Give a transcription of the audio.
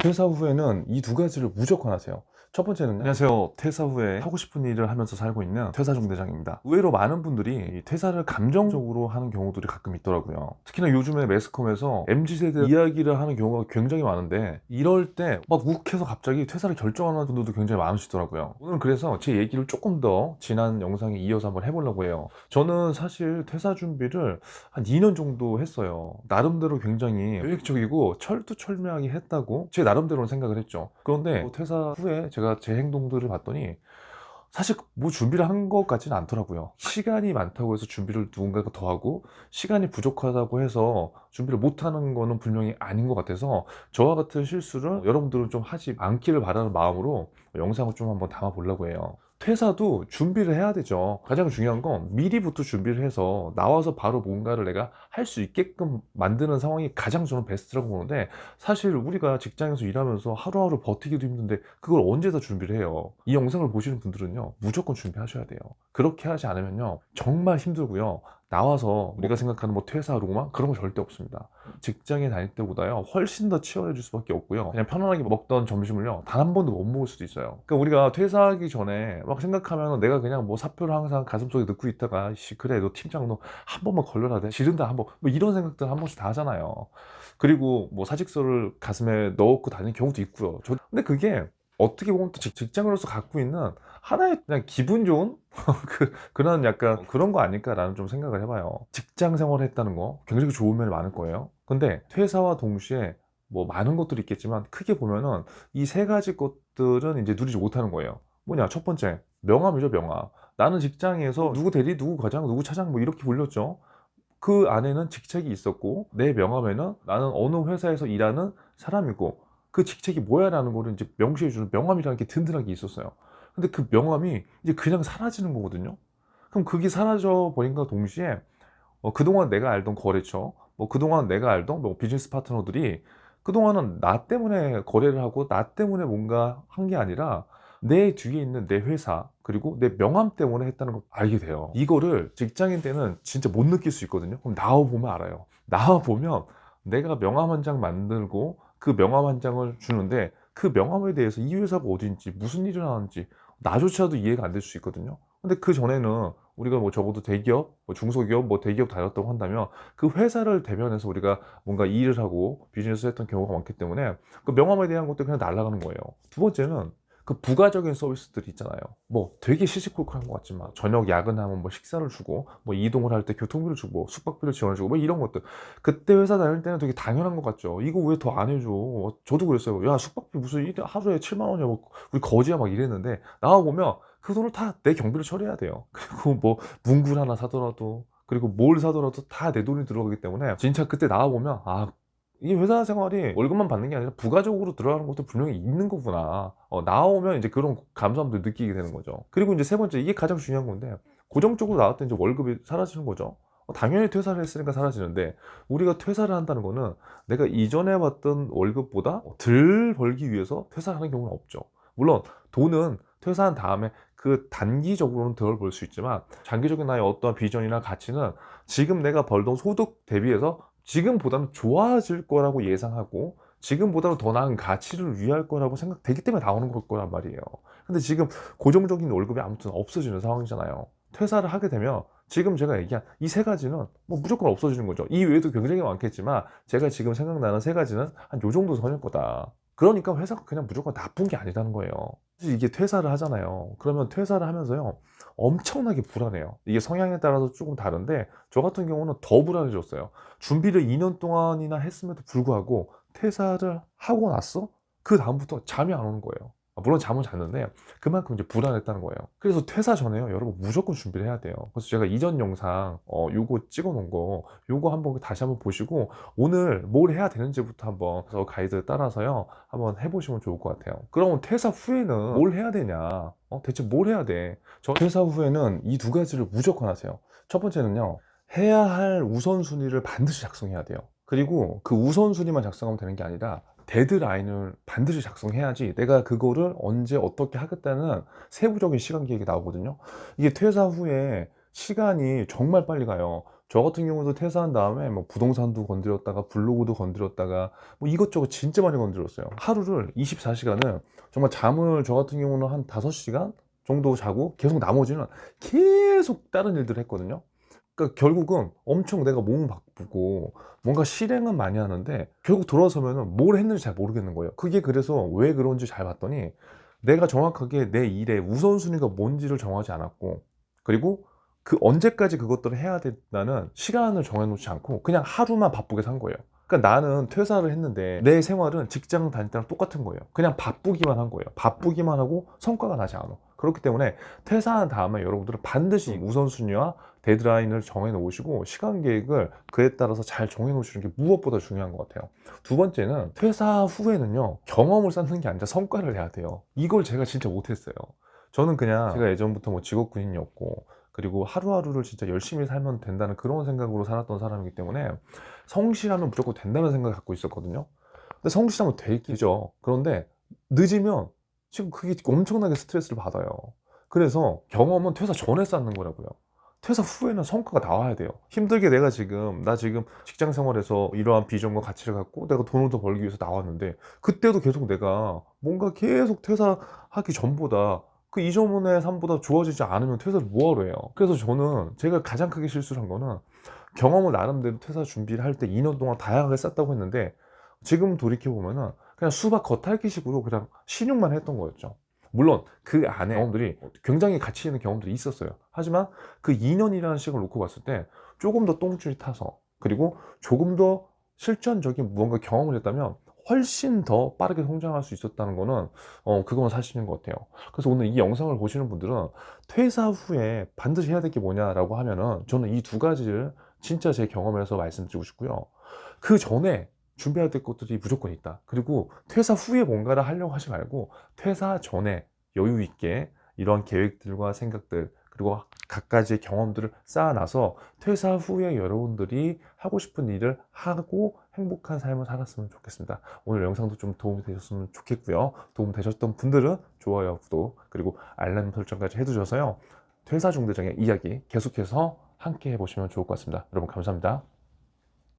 퇴사 후에는 이 두 가지를 무조건 하세요. 첫 번째는 안녕하세요. 퇴사 후에 하고 싶은 일을 하면서 살고 있는 퇴사 중대장입니다. 의외로 많은 분들이 이 퇴사를 감정적으로 하는 경우들이 가끔 있더라고요. 특히나 요즘에 매스컴에서 MZ세대 이야기를 하는 경우가 굉장히 많은데, 이럴 때 막 욱해서 갑자기 퇴사를 결정하는 분들도 굉장히 많으시더라고요. 오늘 그래서 제 얘기를 조금 더 지난 영상에 이어서 한번 해보려고 해요. 저는 사실 퇴사 준비를 한 2년 정도 했어요. 나름대로 굉장히 계획적이고 철두철미하게 했다고 제 나름대로는 생각을 했죠. 그런데 퇴사 후에 제가 제 행동들을 봤더니 사실 뭐 준비를 한 것 같지는 않더라고요. 시간이 많다고 해서 준비를 누군가가 더 하고, 시간이 부족하다고 해서 준비를 못하는 거는 분명히 아닌 것 같아서, 저와 같은 실수를 여러분들은 좀 하지 않기를 바라는 마음으로 영상을 좀 한번 담아 보려고 해요. 퇴사도 준비를 해야 되죠. 가장 중요한 건 미리부터 준비를 해서 나와서 바로 뭔가를 내가 할 수 있게끔 만드는 상황이 가장 저는 베스트라고 보는데, 사실 우리가 직장에서 일하면서 하루하루 버티기도 힘든데 그걸 언제 다 준비를 해요. 이 영상을 보시는 분들은요, 무조건 준비하셔야 돼요. 그렇게 하지 않으면요, 정말 힘들고요. 나와서 우리가 생각하는 뭐 퇴사하루만 그런 거 절대 없습니다. 직장에 다닐 때보다요 훨씬 더 치열해질 수밖에 없고요. 그냥 편안하게 먹던 점심을요 단 한 번도 못 먹을 수도 있어요. 그러니까 우리가 퇴사하기 전에 막 생각하면, 내가 그냥 뭐 사표를 항상 가슴속에 넣고 있다가 그래 너 팀장 너 한 번만 걸려라 돼 지른다 한번 뭐 이런 생각들 한 번씩 다 하잖아요. 그리고 뭐 사직서를 가슴에 넣고 다니는 경우도 있고요. 근데 그게 어떻게 보면 또 직장으로서 갖고 있는 하나의 그냥 기분 좋은 그런 약간 그런 거 아닐까라는 좀 생각을 해봐요. 직장 생활을 했다는 거 굉장히 좋은 면이 많을 거예요. 근데 퇴사와 동시에 뭐 많은 것들이 있겠지만, 크게 보면은 이 세 가지 것들은 이제 누리지 못하는 거예요. 뭐냐, 첫 번째 명함이죠. 명함. 나는 직장에서 누구 대리, 누구 과장, 누구 차장 뭐 이렇게 불렸죠. 그 안에는 직책이 있었고, 내 명함에는 나는 어느 회사에서 일하는 사람이고, 그 직책이 뭐야 라는 거를 이제 명시해주는 명함이라는 게 든든하게 있었어요. 근데 그 명함이 이제 그냥 사라지는 거거든요. 그럼 그게 사라져 버린과 동시에 그동안 내가 알던 거래처, 뭐 그동안 내가 알던 뭐 비즈니스 파트너들이 그동안은 나 때문에 거래를 하고 나 때문에 뭔가 한 게 아니라 내 뒤에 있는 내 회사 그리고 내 명함 때문에 했다는 걸 알게 돼요. 이거를 직장인 때는 진짜 못 느낄 수 있거든요. 그럼 나와 보면 알아요. 나와 보면 내가 명함 한 장 만들고 그 명함 한 장을 주는데, 그 명함에 대해서 이 회사가 어딘지 무슨 일을 하는지 나조차도 이해가 안 될 수 있거든요. 근데 그 전에는 우리가 뭐 적어도 대기업, 뭐 중소기업, 뭐 대기업 다녔다고 한다면 그 회사를 대변해서 우리가 뭔가 일을 하고 비즈니스를 했던 경우가 많기 때문에 그 명함에 대한 것도 그냥 날아가는 거예요. 두 번째는 그 부가적인 서비스들이 있잖아요. 뭐 되게 시시콜콜한 것 같지만 저녁 야근하면 뭐 식사를 주고, 뭐 이동을 할 때 교통비를 주고, 숙박비를 지원해주고, 뭐 이런 것들. 그때 회사 다닐 때는 되게 당연한 것 같죠. 이거 왜 더 안 해줘? 저도 그랬어요. 야, 숙박비 무슨 하루에 7만 원이야? 뭐 우리 거지야 막 이랬는데, 나와 보면 그 돈을 다 내 경비로 처리해야 돼요. 그리고 뭐 문구를 하나 사더라도, 그리고 뭘 사더라도 다 내 돈이 들어가기 때문에, 진짜 그때 나와 보면 이 회사 생활이 월급만 받는 게 아니라 부가적으로 들어가는 것도 분명히 있는 거구나. 나오면 이제 그런 감사함도 느끼게 되는 거죠. 그리고 이제 세 번째, 이게 가장 중요한 건데, 고정적으로 나왔던 이제 월급이 사라지는 거죠. 당연히 퇴사를 했으니까 사라지는데, 우리가 퇴사를 한다는 거는 내가 이전에 받던 월급보다 덜 벌기 위해서 퇴사를 하는 경우는 없죠. 물론 돈은 퇴사한 다음에 그 단기적으로는 덜 벌 수 있지만, 장기적인 나의 어떠한 비전이나 가치는 지금 내가 벌던 소득 대비해서 지금보다는 좋아질 거라고 예상하고, 지금보다는 더 나은 가치를 위할 거라고 생각되기 때문에 나오는 걸 거란 말이에요. 근데 지금 고정적인 월급이 아무튼 없어지는 상황이잖아요. 퇴사를 하게 되면 지금 제가 얘기한 이 세 가지는 뭐 무조건 없어지는 거죠. 이 외에도 굉장히 많겠지만, 제가 지금 생각나는 세 가지는 한 요 정도 선일 거다. 그러니까 회사가 그냥 무조건 나쁜 게 아니라는 거예요. 사실 이게 퇴사를 하잖아요. 그러면 퇴사를 하면서요 엄청나게 불안해요. 이게 성향에 따라서 조금 다른데, 저 같은 경우는 더 불안해졌어요. 준비를 2년 동안이나 했음에도 불구하고 퇴사를 하고 났어? 그 다음부터 잠이 안 오는 거예요. 물론 잠은 잤는데 그만큼 이제 불안했다는 거예요. 그래서 퇴사 전에요 여러분 무조건 준비를 해야 돼요. 그래서 제가 이전 영상 요거 찍어 놓은 거 요거 한번 다시 한번 보시고, 오늘 뭘 해야 되는지부터 한번 저 가이드 따라서요 한번 해보시면 좋을 것 같아요. 그러면 퇴사 후에는 뭘 해야 되냐, 대체 뭘 해야 돼? 저 퇴사 후에는 이 두 가지를 무조건 하세요. 첫 번째는요, 해야 할 우선순위를 반드시 작성해야 돼요. 그리고 그 우선순위만 작성하면 되는 게 아니라 데드라인을 반드시 작성해야지 내가 그거를 언제 어떻게 하겠다는 세부적인 시간 계획이 나오거든요. 이게 퇴사 후에 시간이 정말 빨리 가요. 저 같은 경우도 퇴사한 다음에 뭐 부동산도 건드렸다가 블로그도 건드렸다가 뭐 이것저것 진짜 많이 건드렸어요. 하루를 24시간을 정말 잠을 저 같은 경우는 한 5시간 정도 자고 계속 나머지는 계속 다른 일들을 했거든요. 그러니까 결국은 엄청 내가 몸은 바쁘고 뭔가 실행은 많이 하는데 결국 돌아서면은 뭘 했는지 잘 모르겠는 거예요. 그게 그래서 왜 그런지 잘 봤더니 내가 정확하게 내 일의 우선순위가 뭔지를 정하지 않았고, 그리고 그 언제까지 그것들을 해야 된다는 시간을 정해놓지 않고 그냥 하루만 바쁘게 산 거예요. 그러니까 나는 퇴사를 했는데 내 생활은 직장 다닐 때랑 똑같은 거예요. 그냥 바쁘기만 한 거예요. 바쁘기만 하고 성과가 나지 않아. 그렇기 때문에 퇴사한 다음에 여러분들은 반드시 우선순위와 데드라인을 정해 놓으시고 시간 계획을 그에 따라서 잘 정해 놓으시는 게 무엇보다 중요한 것 같아요. 두 번째는 퇴사 후에는요, 경험을 쌓는 게 아니라 성과를 내야 돼요. 이걸 제가 진짜 못했어요. 저는 그냥 제가 예전부터 뭐 직업 군인이었고, 그리고 하루하루를 진짜 열심히 살면 된다는 그런 생각으로 살았던 사람이기 때문에 성실하면 무조건 된다는 생각을 갖고 있었거든요. 근데 성실하면 되죠. 그런데 늦으면 지금 그게 엄청나게 스트레스를 받아요. 그래서 경험은 퇴사 전에 쌓는 거라고요. 퇴사 후에는 성과가 나와야 돼요. 힘들게 내가 지금 나 지금 직장 생활에서 이러한 비전과 가치를 갖고 내가 돈을 더 벌기 위해서 나왔는데, 그때도 계속 내가 뭔가 계속 퇴사하기 전보다 그 이전의 삶보다 좋아지지 않으면 퇴사를 뭐하러 해요. 그래서 저는 제가 가장 크게 실수를 한 거는 경험을 나름대로 퇴사 준비를 할 때 2년 동안 다양하게 쌓다고 했는데 지금 돌이켜보면은 그냥 수박 겉핥기식으로 그냥 신용만 했던 거였죠. 물론 그 안에 경험들이 굉장히 가치 있는 경험들이 있었어요. 하지만 그 2년이라는 시간을 놓고 봤을 때 조금 더 똥줄이 타서, 그리고 조금 더 실전적인 무언가 경험을 했다면 훨씬 더 빠르게 성장할 수 있었다는 거는 그건 사실인 것 같아요. 그래서 오늘 이 영상을 보시는 분들은 퇴사 후에 반드시 해야 될 게 뭐냐라고 하면은 저는 이 두 가지를 진짜 제 경험에서 말씀드리고 싶고요. 그 전에 준비해야 될 것들이 무조건 있다. 그리고 퇴사 후에 뭔가를 하려고 하지 말고 퇴사 전에 여유 있게 이런 계획들과 생각들, 그리고 갖가지의 경험들을 쌓아놔서 퇴사 후에 여러분들이 하고 싶은 일을 하고 행복한 삶을 살았으면 좋겠습니다. 오늘 영상도 좀 도움이 되셨으면 좋겠고요. 도움 되셨던 분들은 좋아요, 구독, 그리고 알람 설정까지 해두셔서요, 퇴사 중대장의 이야기 계속해서 함께 해보시면 좋을 것 같습니다. 여러분 감사합니다.